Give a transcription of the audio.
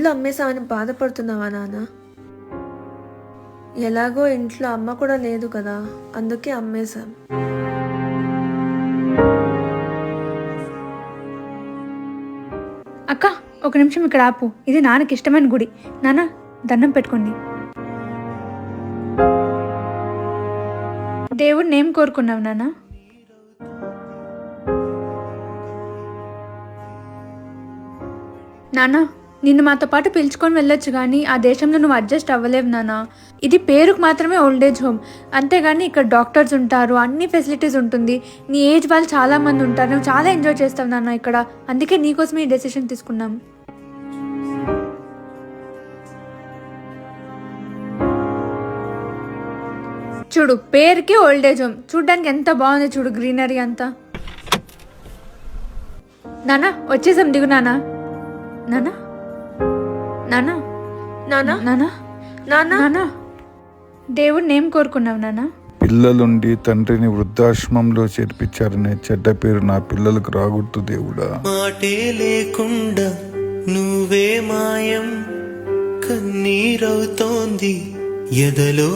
ఇల్లు అమ్మేసామని బాధపడుతున్నావా నాన్న? ఎలాగో ఇంట్లో అమ్మ కూడా లేదు కదా, అందుకే అమ్మేశాం. అక్క, ఒక నిమిషం ఇక్కడ ఆపు. ఇది నాన్నకి ఇష్టమైన గుడి. నాన్న, దండం పెట్టుకోండి. దేవుడిని ఏం కోరుకున్నావు నాన్న? నాన్న, నిన్ను మాతో పాటు పిలుచుకొని వెళ్ళొచ్చు కానీ ఆ దేశంలో నువ్వు అడ్జస్ట్ అవ్వలేవు నాన్న. ఇది పేరుకు మాత్రమే ఓల్డేజ్ హోమ్, అంతేగాని ఇక్కడ డాక్టర్స్ ఉంటారు, అన్ని ఫెసిలిటీస్ ఉంటుంది. నీ ఏజ్ వాళ్ళు చాలా మంది ఉంటారు, నువ్వు చాలా ఎంజాయ్ చేస్తావు నాన్న ఇక్కడ. అందుకే నీకోసమే ఈ డెసిషన్ తీసుకున్నాం. చూడు, పేరుకి ఓల్డేజ్ హోమ్, చూడ్డానికి ఎంత బాగుంది చూడు, గ్రీనరీ అంతా. నాన్న, వచ్చేసాం, దిగు నాన్న. నాన్న, నాన్న, నాన్న నాన్న, నాన్న నాన్న, దేవుడిని ఏం కోరుకున్నావు నాన్న? పిల్లలుండి తండ్రిని వృద్ధాశ్రమంలో చేర్పించారనే చెడ్డ పేరు నా పిల్లలకు రాకూడదు దేవుడా. మాటే లేకుండా నువ్వే మాయం, కన్నీరవుతోంది ఎదలో.